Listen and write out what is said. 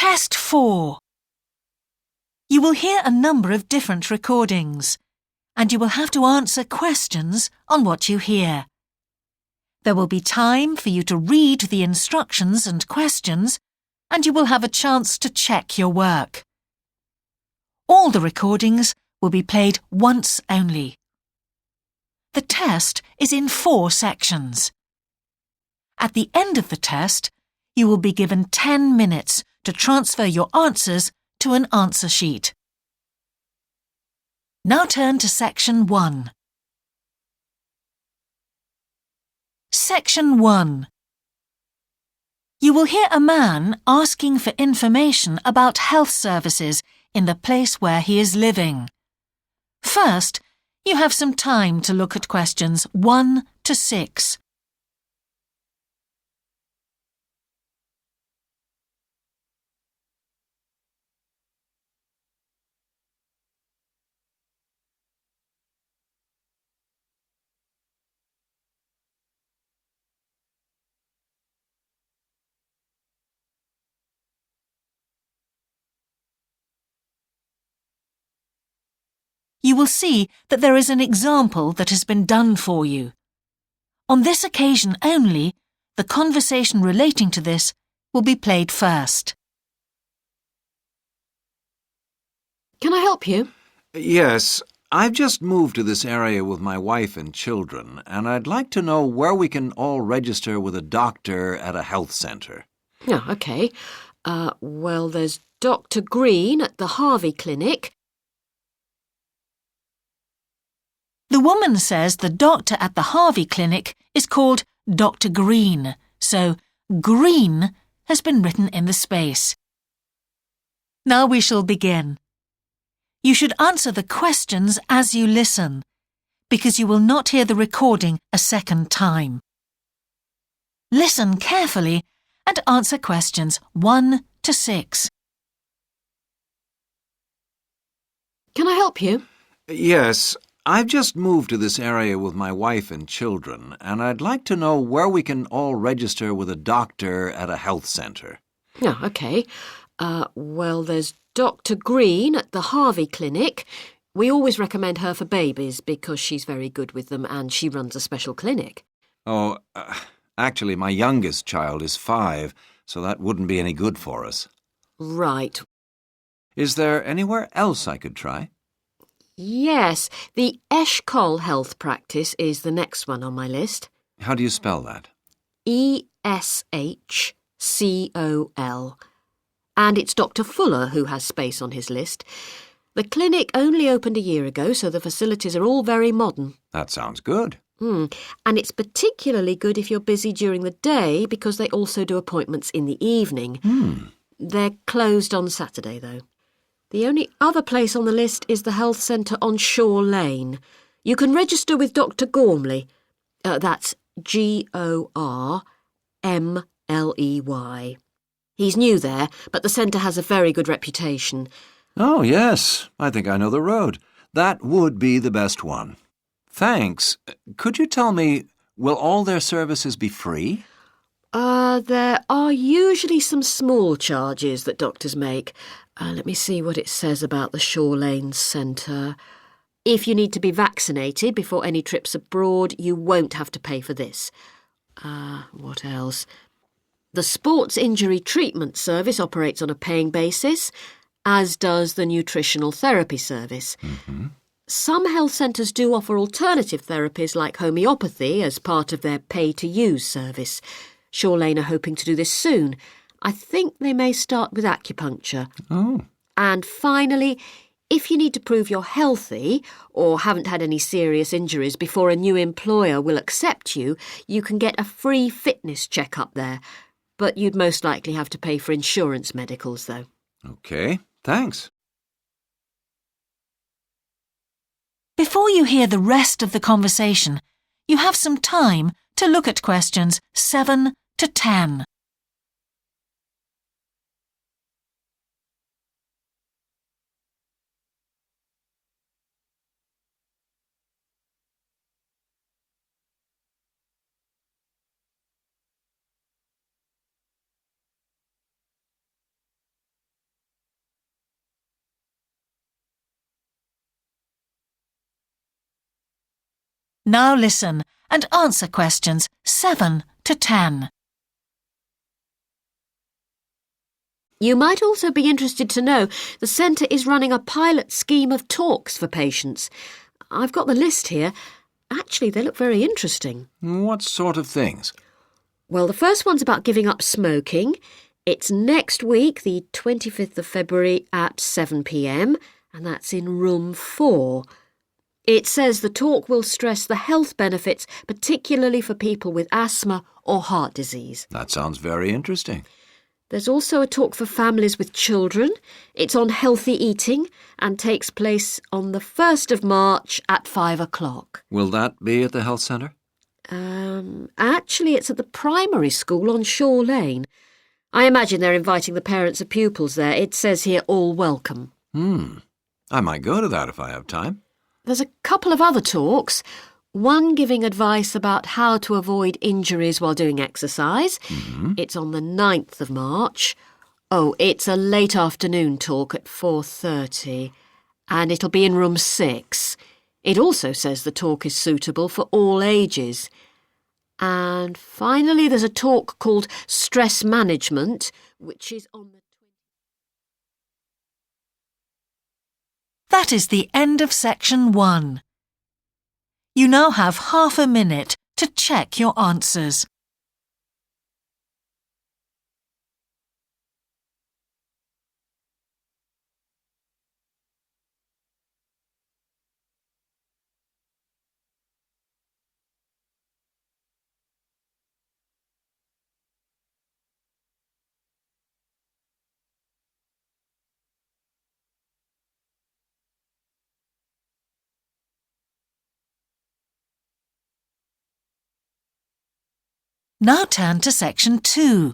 Test 4. You will hear a number of different recordings, and you will have to answer questions on what you hear. There will be time for you to read the instructions and questions, and you will have a chance to check your work. All the recordings will be played once only. The test is in 4 sections. At the end of the test, you will be given 10 minutes to transfer your answers to an answer sheet. Now turn to Section 1. Section 1. You will hear a man asking for information about health services in the place where he is living. First, you have some time to look at questions 1 to 6. You will see that there is an example that has been done for you. On this occasion only, the conversation relating to this will be played first. Can I help you? Yes, I've just moved to this area with my wife and children, and I'd like to know where we can all register with a doctor at a health centre. Oh, OK. Well, there's Dr. Green at the Harvey Clinic. The woman says the doctor at the Harvey Clinic is called Dr. Green, so Green has been written in the space. Now we shall begin. You should answer the questions as you listen, because you will not hear the recording a second time. Listen carefully and answer questions 1 to 6. Can I help you? Yes, I've just moved to this area with my wife and children, and I'd like to know where we can all register with a doctor at a health centre. Oh, OK. Well, there's Dr. Green at the Harvey Clinic. We always recommend her for babies because she's very good with them and she runs a special clinic. Oh, actually, my youngest child is 5, so that wouldn't be any good for us. Right. Is there anywhere else I could try? Yes, the Eshcol Health Practice is the next one on my list. How do you spell that? Eshcol. And it's Dr. Fuller who has space on his list. The clinic only opened a year ago, so the facilities are all very modern. That sounds good. And it's particularly good if you're busy during the day because they also do appointments in the evening. They're closed on Saturday, though. The only other place on the list is the health centre on Shaw Lane. You can register with Dr. Gormley. That's Gormley. He's new there, but the centre has a very good reputation. Oh, yes. I think I know the road. That would be the best one. Thanks. Could you tell me, will all their services be free? There are usually some small charges that doctors make. Let me see what it says about the Shaw Lane Centre. If you need to be vaccinated before any trips abroad, you won't have to pay for this. What else? The Sports Injury Treatment Service operates on a paying basis, as does the Nutritional Therapy Service. Some health centres do offer alternative therapies like homeopathy as part of their pay-to-use service. Shaw Lane are hoping to do this soon. I think they may start with acupuncture. Oh. And finally, if you need to prove you're healthy or haven't had any serious injuries before a new employer will accept you, you can get a free fitness check-up there. But you'd most likely have to pay for insurance medicals, though. OK, thanks. Before you hear the rest of the conversation, you have some time to look at questions 7 to 10. Now listen and answer questions 7 to 10. You might also be interested to know the centre is running a pilot scheme of talks for patients. I've got the list here. Actually, they look very interesting. What sort of things? Well, the first one's about giving up smoking. It's next week, the 25th of February at 7 p.m, and that's in room 4. It says the talk will stress the health benefits, particularly for people with asthma or heart disease. That sounds very interesting. There's also a talk for families with children. It's on healthy eating and takes place on the 1st of March at 5 o'clock. Will that be at the health centre? Actually, it's at the primary school on Shore Lane. I imagine they're inviting the parents of pupils there. It says here, all welcome. I might go to that if I have time. There's a couple of other talks. One giving advice about how to avoid injuries while doing exercise. It's on the 9th of March. Oh, it's a late afternoon talk at 4:30. And it'll be in room 6. It also says the talk is suitable for all ages. And finally, there's a talk called Stress Management, which is on the... That is the end of section 1. You now have half a minute to check your answers. Now turn to section 2.